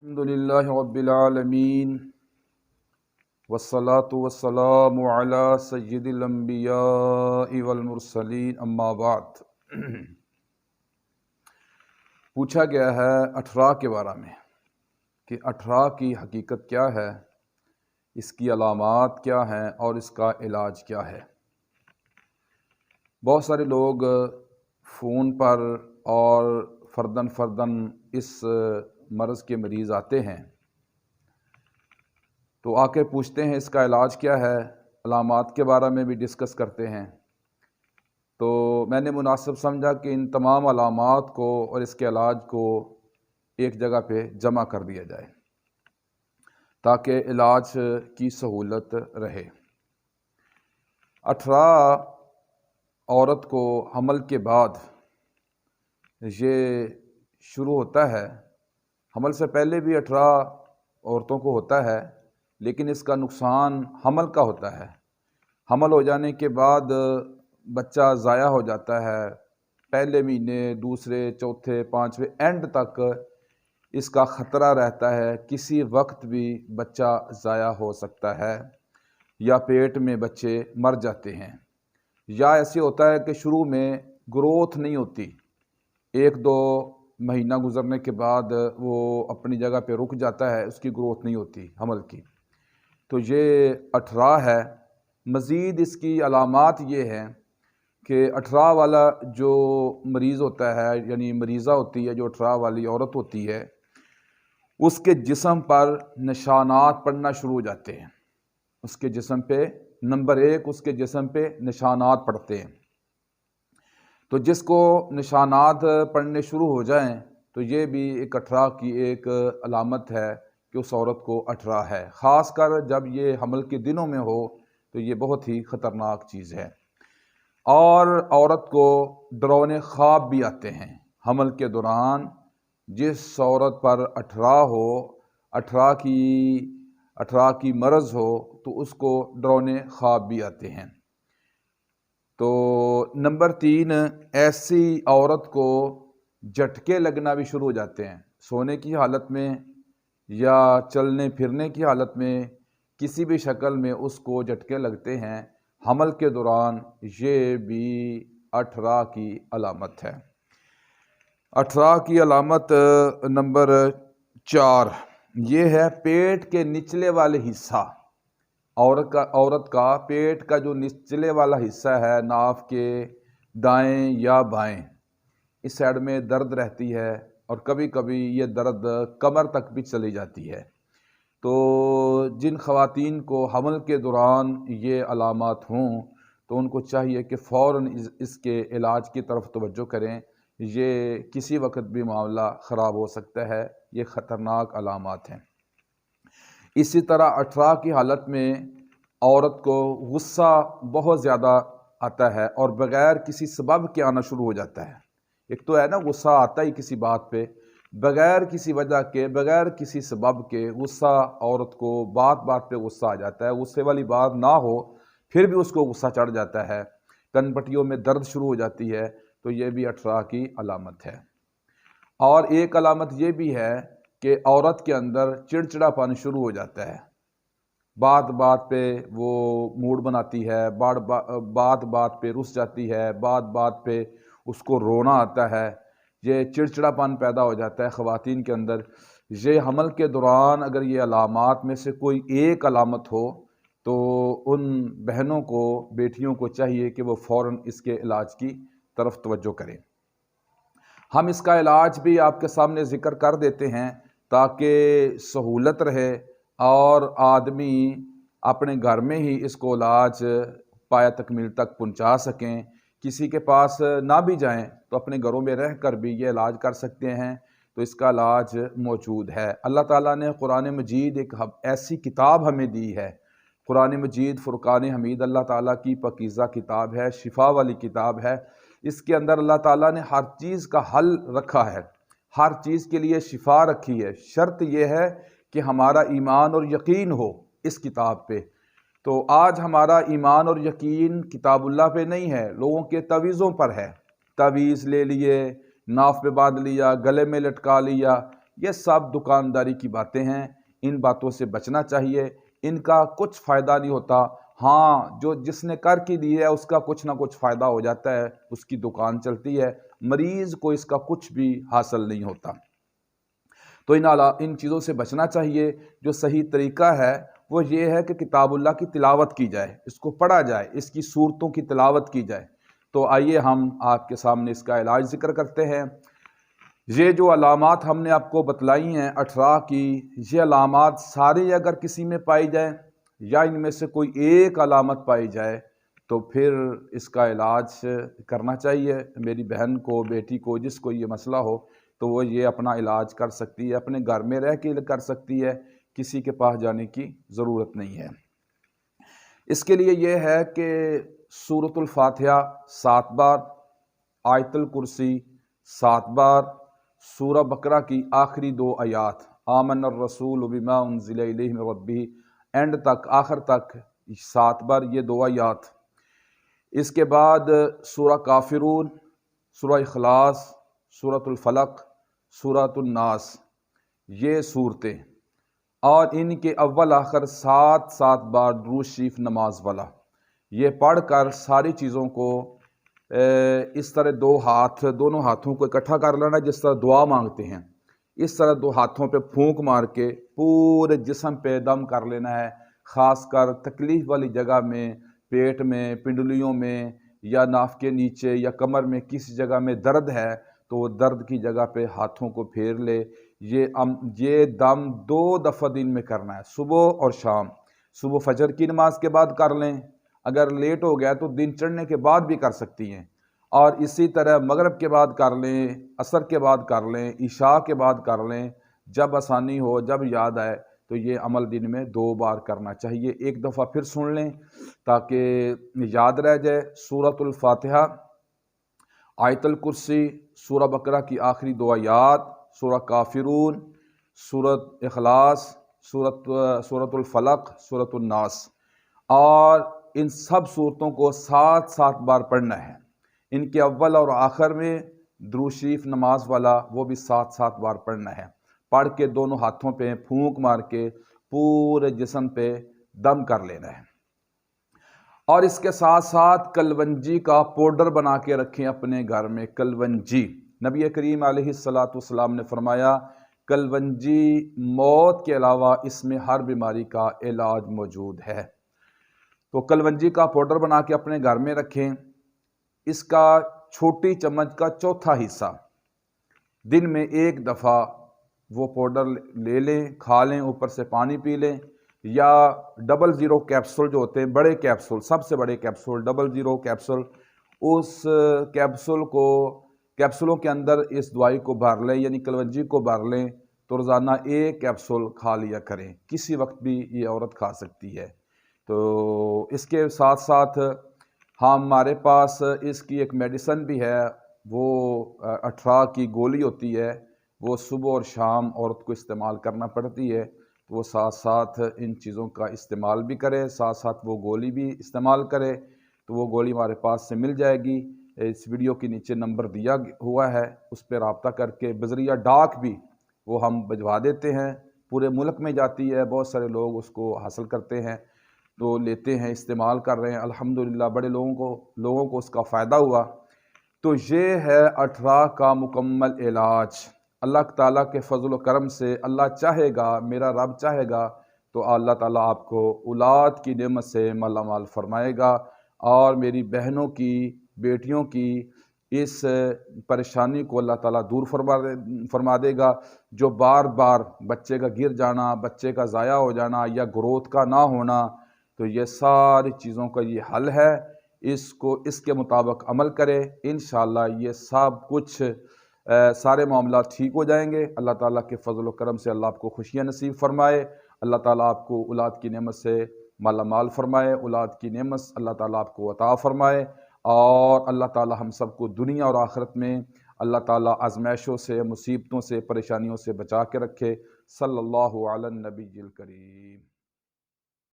الحمدللہ رب العالمین والصلاة والسلام علی سید الانبیاء والمرسلین اما بعد۔ پوچھا گیا ہے اٹھرا کے بارے میں کہ اٹھرا کی حقیقت کیا ہے، اس کی علامات کیا ہیں اور اس کا علاج کیا ہے۔ بہت سارے لوگ فون پر اور فردن اس مرض کے مریض آتے ہیں تو آ کے پوچھتے ہیں اس کا علاج کیا ہے، علامات کے بارے میں بھی ڈسکس کرتے ہیں۔ تو میں نے مناسب سمجھا کہ ان تمام علامات کو اور اس کے علاج کو ایک جگہ پہ جمع کر دیا جائے تاکہ علاج کی سہولت رہے۔ اٹھرا عورت کو حمل کے بعد یہ شروع ہوتا ہے۔ حمل سے پہلے بھی اٹھرا عورتوں کو ہوتا ہے، لیکن اس کا نقصان حمل کا ہوتا ہے۔ حمل ہو جانے کے بعد بچہ ضائع ہو جاتا ہے، پہلے مہینے، دوسرے، چوتھے، پانچویں، اینڈ تک اس کا خطرہ رہتا ہے، کسی وقت بھی بچہ ضائع ہو سکتا ہے یا پیٹ میں بچے مر جاتے ہیں، یا ایسے ہوتا ہے کہ شروع میں گروتھ نہیں ہوتی، ایک دو مہینہ گزرنے کے بعد وہ اپنی جگہ پہ رک جاتا ہے، اس کی گروتھ نہیں ہوتی حمل کی۔ تو یہ اٹھرا ہے۔ مزید اس کی علامات یہ ہیں کہ اٹھرا والا جو مریض ہوتا ہے، یعنی مریضہ ہوتی ہے جو اٹھرا والی عورت ہوتی ہے، اس کے جسم پر نشانات پڑنا شروع ہو جاتے ہیں۔ اس کے جسم پہ نمبر ایک اس کے جسم پہ نشانات پڑتے ہیں۔ تو جس کو نشانات پڑنے شروع ہو جائیں تو یہ بھی ایک اٹھرا کی ایک علامت ہے کہ اس عورت کو اٹھرا ہے، خاص کر جب یہ حمل کے دنوں میں ہو تو یہ بہت ہی خطرناک چیز ہے۔ اور عورت کو ڈراؤنے خواب بھی آتے ہیں حمل کے دوران۔ جس عورت پر اٹھرا ہو، اٹھرا کی مرض ہو، تو اس کو ڈراؤنے خواب بھی آتے ہیں۔ تو نمبر 3، ایسی عورت کو جھٹکے لگنا بھی شروع ہو جاتے ہیں، سونے کی حالت میں یا چلنے پھرنے کی حالت میں کسی بھی شکل میں اس کو جھٹکے لگتے ہیں حمل کے دوران۔ یہ بھی اٹھرا کی علامت ہے۔ اٹھرا کی علامت نمبر 4 یہ ہے پیٹ کے نچلے والے حصہ۔ عورت کا پیٹ کا جو نچلے والا حصہ ہے، ناف کے دائیں یا بائیں، اس سائڈ میں درد رہتی ہے، اور کبھی کبھی یہ درد کمر تک بھی چلی جاتی ہے۔ تو جن خواتین کو حمل کے دوران یہ علامات ہوں تو ان کو چاہیے کہ فوراً اس کے علاج کی طرف توجہ کریں۔ یہ کسی وقت بھی معاملہ خراب ہو سکتا ہے، یہ خطرناک علامات ہیں۔ اسی طرح اٹھرا کی حالت میں عورت کو غصہ بہت زیادہ آتا ہے اور بغیر کسی سبب کے آنا شروع ہو جاتا ہے۔ ایک تو ہے نا غصہ آتا ہی کسی بات پہ، بغیر کسی وجہ کے، بغیر کسی سبب کے غصہ عورت کو بات پہ غصہ آ جاتا ہے، غصے والی بات نہ ہو پھر بھی اس کو غصہ چڑھ جاتا ہے، کن پٹیوں میں درد شروع ہو جاتی ہے۔ تو یہ بھی اٹھرا کی علامت ہے۔ اور ایک علامت یہ بھی ہے کہ عورت کے اندر چڑچڑا پن شروع ہو جاتا ہے، بات پہ وہ موڈ بناتی ہے، بات پہ رس جاتی ہے، بات پہ اس کو رونا آتا ہے، یہ چڑچڑا پن پیدا ہو جاتا ہے خواتین کے اندر۔ یہ حمل کے دوران اگر یہ علامات میں سے کوئی ایک علامت ہو تو ان بہنوں کو، بیٹیوں کو چاہیے کہ وہ فوراً اس کے علاج کی طرف توجہ کریں۔ ہم اس کا علاج بھی آپ کے سامنے ذکر کر دیتے ہیں تاکہ سہولت رہے اور آدمی اپنے گھر میں ہی اس کو علاج پایہ تکمیل تک پہنچا سکیں۔ کسی کے پاس نہ بھی جائیں تو اپنے گھروں میں رہ کر بھی یہ علاج کر سکتے ہیں۔ تو اس کا علاج موجود ہے۔ اللہ تعالیٰ نے قرآن مجید ایک ایسی کتاب ہمیں دی ہے، قرآن مجید فرقان حمید اللہ تعالیٰ کی پاکیزہ کتاب ہے، شفا والی کتاب ہے۔ اس کے اندر اللہ تعالیٰ نے ہر چیز کا حل رکھا ہے، ہر چیز کے لیے شفا رکھی ہے۔ شرط یہ ہے کہ ہمارا ایمان اور یقین ہو اس کتاب پہ۔ تو آج ہمارا ایمان اور یقین کتاب اللہ پہ نہیں ہے، لوگوں کے تعویذوں پر ہے۔ تعویذ لے لیے، ناف پہ باندھ لیا، گلے میں لٹکا لیا، یہ سب دکانداری کی باتیں ہیں، ان باتوں سے بچنا چاہیے، ان کا کچھ فائدہ نہیں ہوتا۔ ہاں، جس نے کر کے دی ہے اس کا کچھ نہ کچھ فائدہ ہو جاتا ہے، اس کی دکان چلتی ہے، مریض کو اس کا کچھ بھی حاصل نہیں ہوتا۔ تو ان چیزوں سے بچنا چاہیے۔ جو صحیح طریقہ ہے وہ یہ ہے کہ کتاب اللہ کی تلاوت کی جائے، اس کو پڑھا جائے، اس کی صورتوں کی تلاوت کی جائے۔ تو آئیے ہم آپ کے سامنے اس کا علاج ذکر کرتے ہیں۔ یہ جو علامات ہم نے آپ کو بتلائی ہیں 18 کی، یہ علامات ساری اگر کسی میں پائی جائیں یا ان میں سے کوئی ایک علامت پائی جائے تو پھر اس کا علاج کرنا چاہیے۔ میری بہن کو، بیٹی کو، جس کو یہ مسئلہ ہو تو وہ یہ اپنا علاج کر سکتی ہے، اپنے گھر میں رہ کے کر سکتی ہے، کسی کے پاس جانے کی ضرورت نہیں ہے۔ اس کے لیے یہ ہے کہ سورۃ الفاتحہ 7 بار، آیت الکرسی 7 بار، سورہ بقرہ کی آخری 2 آیات آمن الرسول بما انزل الیہ من ربہ اینڈ تک، آخر تک 7 بار یہ 2 آیات۔ اس کے بعد سورہ کافرون، سورہ اخلاص، سورۃ الفلق، سورۃ الناس، یہ صورتیں، اور ان کے اول آخر 7 بار درود شریف نماز والا۔ یہ پڑھ کر ساری چیزوں کو اس طرح دونوں ہاتھوں کو اکٹھا کر لینا جس طرح دعا مانگتے ہیں، اس طرح 2 ہاتھوں پہ پھونک مار کے پورے جسم پہ دم کر لینا ہے، خاص کر تکلیف والی جگہ میں، پیٹ میں، پنڈلیوں میں، یا ناف کے نیچے یا کمر میں کسی جگہ میں درد ہے تو وہ درد کی جگہ پہ ہاتھوں کو پھیر لے۔ یہ دم 2 دفعہ دن میں کرنا ہے، صبح اور شام۔ صبح فجر کی نماز کے بعد کر لیں، اگر لیٹ ہو گیا تو دن چڑھنے کے بعد بھی کر سکتی ہیں، اور اسی طرح مغرب کے بعد کر لیں، عصر کے بعد کر لیں، عشاء کے بعد کر لیں، جب آسانی ہو، جب یاد آئے تو یہ عمل دن میں 2 بار کرنا چاہیے۔ ایک دفعہ پھر سن لیں تاکہ یاد رہ جائے۔ سورۃ الفاتحہ، آیت الکرسی، سورہ بقرہ کی آخری 2 آیات، سورہ کافرون، سورۃ اخلاص، سورۃ الفلق، سورۃ الناس، اور ان سب صورتوں کو 7 بار پڑھنا ہے۔ ان کے اول اور آخر میں درود شریف نماز والا، وہ بھی 7 بار پڑھنا ہے۔ پڑھ کے دونوں ہاتھوں پہ پھونک مار کے پورے جسم پہ دم کر لینا ہے۔ اور اس کے ساتھ ساتھ کلونجی کا پاؤڈر بنا کے رکھیں اپنے گھر میں۔ کلونجی، نبی کریم علیہ السلام نے فرمایا کلونجی موت کے علاوہ اس میں ہر بیماری کا علاج موجود ہے۔ تو کلونجی کا پاؤڈر بنا کے اپنے گھر میں رکھیں۔ اس کا چھوٹی چمچ کا 1/4 حصہ دن میں 1 دفعہ وہ پاؤڈر لے لیں، کھا لیں، اوپر سے پانی پی لیں، یا 00 کیپسول جو ہوتے ہیں، بڑے کیپسول، سب سے بڑے کیپسول 00 کیپسول، اس کیپسولوں کے اندر اس دوائی کو بھر لیں، یعنی کلونجی کو بھر لیں، تو روزانہ 1 کیپسول کھا لیا کریں۔ کسی وقت بھی یہ عورت کھا سکتی ہے۔ تو اس کے ساتھ ساتھ ہمارے پاس اس کی ایک میڈیسن بھی ہے، وہ 18 کی گولی ہوتی ہے، وہ صبح اور شام عورت کو استعمال کرنا پڑتی ہے۔ تو وہ ساتھ ان چیزوں کا استعمال بھی کرے، ساتھ وہ گولی بھی استعمال کرے۔ تو وہ گولی ہمارے پاس سے مل جائے گی، اس ویڈیو کے نیچے نمبر دیا ہوا ہے، اس پہ رابطہ کر کے بذریعہ ڈاک بھی وہ ہم بھجوا دیتے ہیں۔ پورے ملک میں جاتی ہے، بہت سارے لوگ اس کو حاصل کرتے ہیں، تو لیتے ہیں، استعمال کر رہے ہیں، الحمدللہ بڑے لوگوں کو اس کا فائدہ ہوا۔ تو یہ ہے 18 کا مکمل علاج۔ اللہ تعالیٰ کے فضل و کرم سے، اللہ چاہے گا، میرا رب چاہے گا تو اللہ تعالیٰ آپ کو اولاد کی نعمت سے مالا مال فرمائے گا، اور میری بہنوں کی، بیٹیوں کی اس پریشانی کو اللہ تعالیٰ دور فرما دے گا۔ جو بار بار بچے کا گر جانا، بچے کا ضائع ہو جانا، یا گروتھ کا نہ ہونا، تو یہ ساری چیزوں کا یہ حل ہے۔ اس کے مطابق عمل کرے، انشاءاللہ یہ سب کچھ سارے معاملات ٹھیک ہو جائیں گے۔ اللہ تعالیٰ کے فضل و کرم سے اللہ آپ کو خوشیاں نصیب فرمائے، اللہ تعالیٰ آپ کو اولاد کی نعمت سے مالا مال فرمائے، اولاد کی نعمت اللہ تعالیٰ آپ کو عطا فرمائے، اور اللہ تعالیٰ ہم سب کو دنیا اور آخرت میں اللہ تعالیٰ آزمائشوں سے، مصیبتوں سے، پریشانیوں سے بچا کے رکھے۔ صلی اللہ علی النبی الکریم۔